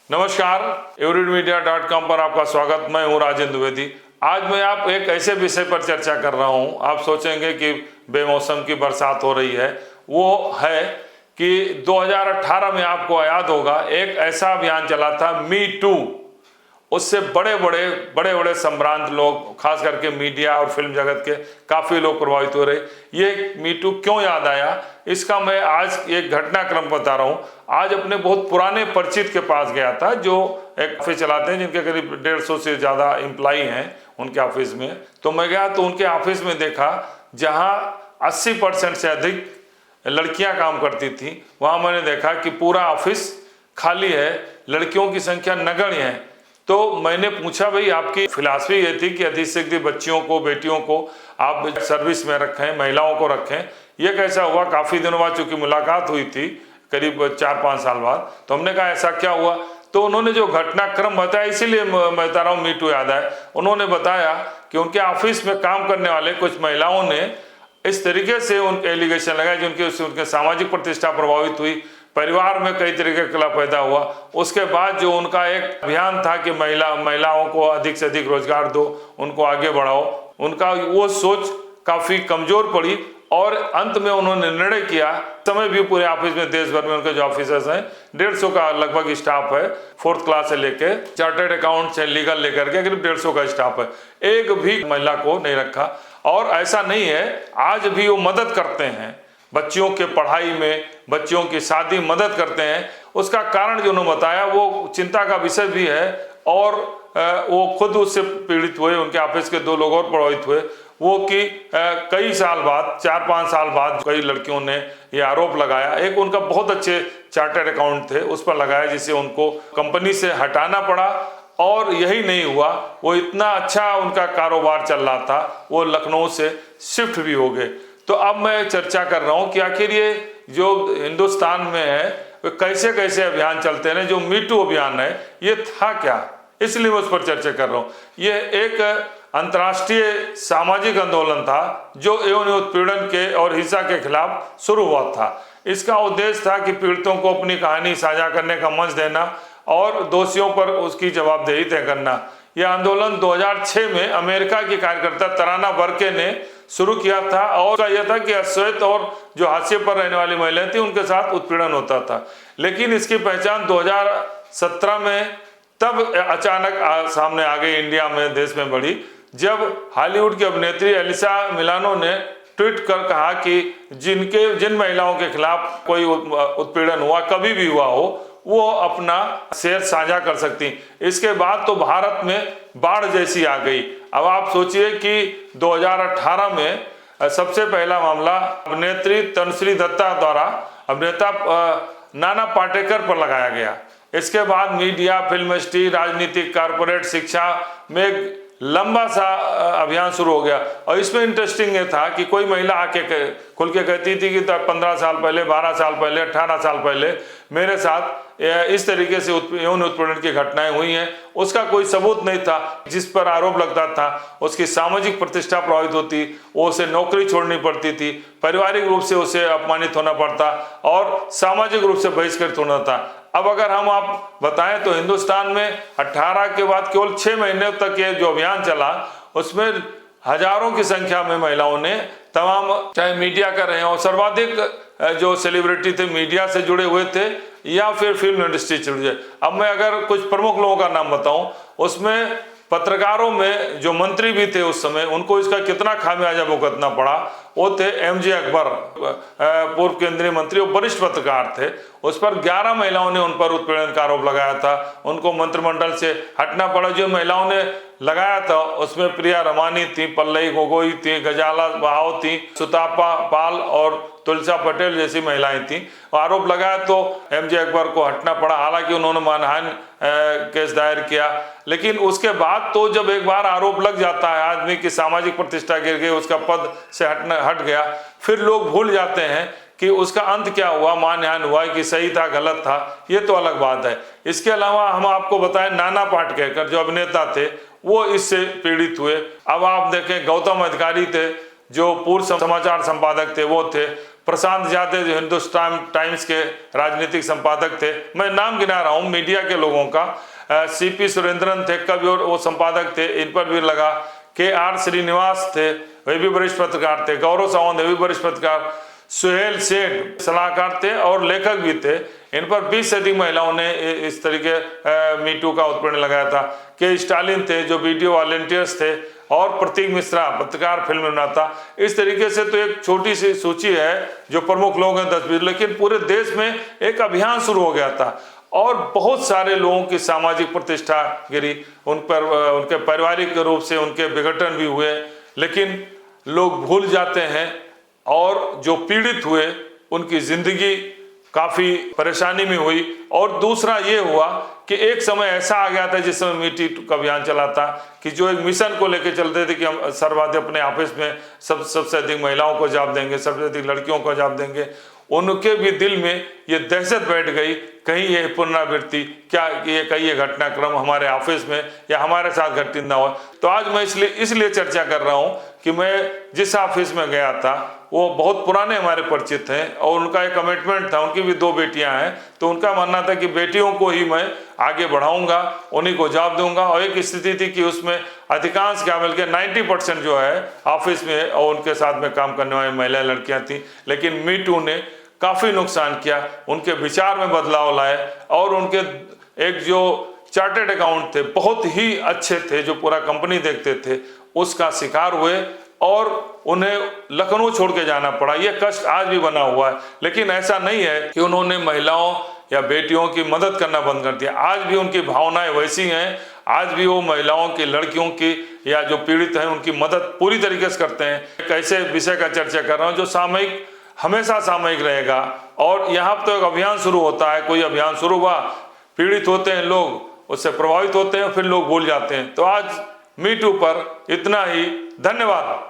नमस्कार, everydmedia.com पर आपका स्वागत। मैं हूं राजेंद्र द्विवेदी। आज मैं आप एक ऐसे विषय पर चर्चा कर रहा हूं, आप सोचेंगे कि बेमौसम की बरसात हो रही है। वो है कि 2018 में आपको याद होगा एक ऐसा अभियान चला था मी टू। उससे बड़े बड़े संभ्रांत लोग, खास करके मीडिया और फिल्म जगत के काफ़ी लोग प्रभावित हो रहे। ये मी टू क्यों याद आया, इसका मैं आज एक घटनाक्रम बता रहा हूँ। आज अपने बहुत पुराने परिचित के पास गया था, जो एक ऑफिस चलाते हैं, जिनके करीब 150 से ज़्यादा एम्प्लॉई हैं उनके ऑफिस में। तो मैं गया तो उनके ऑफिस में देखा जहाँ 80% से अधिक लड़कियां काम करती थी, वहाँ मैंने देखा कि पूरा ऑफिस खाली है, लड़कियों की संख्या नगण्य है। तो मैंने पूछा, भाई आपकी फिलॉसफी ये थी कि अधिक से अधिक बच्चियों को, बेटियों को आप सर्विस में रखें, महिलाओं को रखें, ये कैसा हुआ? काफ़ी दिनों बाद चूंकि मुलाकात हुई थी, करीब 4-5 साल बाद, तो हमने कहा ऐसा क्या हुआ? तो उन्होंने जो घटनाक्रम बताया, इसीलिए मैं बता रहा हूँ मी टू याद आए। उन्होंने बताया कि उनके ऑफिस में काम करने वाले कुछ महिलाओं ने इस तरीके से उनके एलिगेशन लगाए जिनके उनके सामाजिक प्रतिष्ठा प्रभावित हुई, परिवार में कई तरीके का कलह पैदा हुआ। उसके बाद जो उनका एक अभियान था कि महिलाओं को अधिक से अधिक रोजगार दो, उनको आगे बढ़ाओ, उनका वो सोच काफ़ी कमज़ोर पड़ी और अंत में उन्होंने निर्णय किया। समय भी पूरे ऑफिस में, देश भर में उनके जो ऑफिसर्स हैं, 150 का लगभग स्टाफ है, 4th क्लास से लेके चार्टर्ड अकाउंट से लीगल लेकर के करीब 150 का स्टाफ है। एक भी महिला को नहीं रखा। और ऐसा नहीं है, आज भी वो मदद करते हैं बच्चियों के पढ़ाई में, बच्चियों की शादी मदद करते हैं। उसका कारण जो उन्होंने बताया वो चिंता का विषय भी है, और वो खुद उससे पीड़ित हुए, उनके ऑफिस के 2 लोग और प्रभावित हुए। वो कि कई साल बाद, 4-5 साल बाद कई लड़कियों ने ये आरोप लगाया। एक उनका बहुत अच्छे चार्टर्ड अकाउंट थे, उस पर लगाया, जिसे उनको कंपनी से हटाना पड़ा। और यही नहीं हुआ, वो इतना अच्छा उनका कारोबार चल रहा था, वो लखनऊ से शिफ्ट भी हो गए। तो अब मैं चर्चा कर रहा हूँ कि आखिर ये जो हिंदुस्तान में है, कैसे कैसे अभियान चलते हैं। जो मी टू अभियान है, ये था क्या, इसलिए मैं उस पर चर्चा कर रहा हूँ। ये एक अंतर्राष्ट्रीय सामाजिक आंदोलन था जो यौन उत्पीड़न के और हिंसा के खिलाफ शुरू हुआ था। इसका उद्देश्य था कि पीड़ितों को अपनी कहानी साझा करने का मंच देना और दोषियों पर उसकी जवाबदेही तय करना। यह आंदोलन 2006 में अमेरिका की कार्यकर्ता तराना बर्के ने शुरू किया था, और यह था कि अश्वेत और जो हाशिए पर रहने वाली महिलाएं थी, उनके साथ उत्पीड़न होता था। लेकिन इसकी पहचान 2017 में तब अचानक सामने आ गई, इंडिया में, देश में बढ़ी, जब हॉलीवुड की अभिनेत्री एलिसा मिलानो ने ट्वीट कर कहा कि जिन महिलाओं के खिलाफ कोई उत्पीड़न हुआ, कभी भी हुआ हो, वो अपना शेयर साझा कर सकती। इसके बाद तो भारत में बाढ़ जैसी आ गई। अब आप सोचिए कि 2018 में सबसे पहला मामला अभिनेत्री तनुश्री दत्ता द्वारा अभिनेता नाना पाटेकर पर लगाया गया। इसके बाद मीडिया, फिल्म इंडस्ट्री, राजनीतिक, कारपोरेट, शिक्षा में एक लंबा सा अभियान शुरू हो गया। और इसमें इंटरेस्टिंग ये था कि कोई महिला आके खुल के कहती थी कि 15 साल पहले, 12 साल पहले, 18 साल पहले मेरे साथ इस तरीके से यौन उत्पीड़न की घटनाएं हुई हैं। उसका कोई सबूत नहीं था, जिस पर आरोप लगता था उसकी सामाजिक प्रतिष्ठा प्रभावित होती, वो उसे नौकरी छोड़नी पड़ती थी, पारिवारिक रूप से उसे अपमानित होना पड़ता और सामाजिक रूप से बहिष्कृत होना था। अब अगर हम आप बताएं तो हिंदुस्तान में 18 के बाद केवल 6 महीने तक ये जो अभियान चला, उसमें हजारों की संख्या में महिलाओं ने, तमाम चाहे मीडिया कर रहे हो, सर्वाधिक जो सेलिब्रिटी थे मीडिया से जुड़े हुए थे या फिर फिल्म इंडस्ट्री से जुड़े। अब मैं अगर कुछ प्रमुख लोगों का नाम बताऊं, उसमें पत्रकारों में जो मंत्री भी थे उस समय, उनको इसका कितना खामियाजा भुगतना पड़ा, वो थे MJ अकबर, पूर्व केंद्रीय मंत्री और वरिष्ठ पत्रकार थे। उस पर 11 महिलाओं ने उन पर उत्पीड़न का आरोप लगाया था, उनको मंत्रिमंडल से हटना पड़ा। जो महिलाओं ने लगाया था उसमें प्रिया रमानी थी, पल्लवी गोगोई थी, गजाला बहाव थी, सुतापा पाल और तुलसा पटेल जैसी महिलाएं थीं। आरोप लगाया तो MJ अकबर को हटना पड़ा, हालांकि उन्होंने मानहानि केस दायर किया। लेकिन उसके बाद तो जब एक बार आरोप लग जाता है, आदमी की सामाजिक प्रतिष्ठा गिर गई, उसका पद से हट गया, फिर लोग भूल जाते हैं कि उसका अंत क्या हुआ, मानहानि हुआ कि सही था गलत था, ये तो अलग बात है। इसके अलावा हम आपको बताएं, नाना पाटेकर जो अभिनेता थे, वो इससे पीड़ित हुए। अब आप देखें, गौतम अधिकारी थे जो पूर्व समाचार संपादक थे, वो थे। प्रशांत झा थे जो हिंदुस्तान टाइम्स के राजनीतिक संपादक थे, मैं नाम गिना रहा हूँ मीडिया के लोगों का। सीपी सुरेंद्रन थे, कवि और वो संपादक थे, इन पर भी लगा। KR श्रीनिवास थे, वे भी वरिष्ठ पत्रकार थे। गौरव सावंत, वे भी वरिष्ठ पत्रकार। सुहेल सेठ सलाहकार थे और लेखक भी थे। इन पर 20 से अधिक महिलाओं ने इस तरीके मीटू का उत्पीड़न लगाया था। के स्टालिन थे जो वीडियो वॉलंटियर्स थे, और प्रतीक मिश्रा पत्रकार, फिल्म निर्माता। इस तरीके से तो एक छोटी सी सूची है जो प्रमुख लोग हैं 10-20, लेकिन पूरे देश में एक अभियान शुरू हो गया था और बहुत सारे लोगों की सामाजिक प्रतिष्ठा गिरी, उन पर उनके पारिवारिक रूप से उनके विघटन भी हुए। लेकिन लोग भूल जाते हैं और जो पीड़ित हुए उनकी जिंदगी काफी परेशानी में हुई। और दूसरा ये हुआ कि एक समय ऐसा आ गया था जिस समय मीटू का अभियान चला था कि जो एक मिशन को लेकर चलते थे कि हम सर्वाधिक अपने ऑफिस में सबसे अधिक महिलाओं को जॉब देंगे, सबसे अधिक लड़कियों को जॉब देंगे। उनके भी दिल में ये दहशत बैठ गई, कहीं ये पुनरावृत्ति, क्या ये कहीं ये घटनाक्रम हमारे ऑफिस में या हमारे साथ घटित ना हो। तो आज मैं इसलिए चर्चा कर रहा हूँ कि मैं जिस ऑफिस में गया था वो बहुत पुराने हमारे परिचित हैं और उनका एक कमिटमेंट था। उनकी भी 2 बेटियां हैं, तो उनका मानना था कि बेटियों को ही मैं आगे बढ़ाऊंगा, उन्हीं को जॉब दूंगा। और एक स्थिति थी कि उसमें अधिकांश क्या मिल के 90% जो है ऑफिस में और उनके साथ में काम करने वाली महिलाएं, लड़कियां थी। लेकिन मीटू ने काफ़ी नुकसान किया, उनके विचार में बदलाव लाए और उनके एक जो चार्टर्ड अकाउंट थे, बहुत ही अच्छे थे, जो पूरा कंपनी देखते थे, उसका शिकार हुए और उन्हें लखनऊ छोड़ के जाना पड़ा। यह कष्ट आज भी बना हुआ है। लेकिन ऐसा नहीं है कि उन्होंने महिलाओं या बेटियों की मदद करना बंद कर दिया। आज भी उनकी भावनाएं वैसी हैं, आज भी वो महिलाओं की, लड़कियों की या जो पीड़ित हैं उनकी मदद पूरी तरीके से करते हैं। एक ऐसे विषय का चर्चा कर रहा हूँ जो सामयिक, हमेशा सामयिक रहेगा। और यहाँ तो एक अभियान शुरू होता है, कोई अभियान शुरू हुआ, पीड़ित होते हैं लोग, उससे प्रभावित होते हैं, फिर लोग भूल जाते हैं। तो आज मीटू पर इतना ही। धन्यवाद।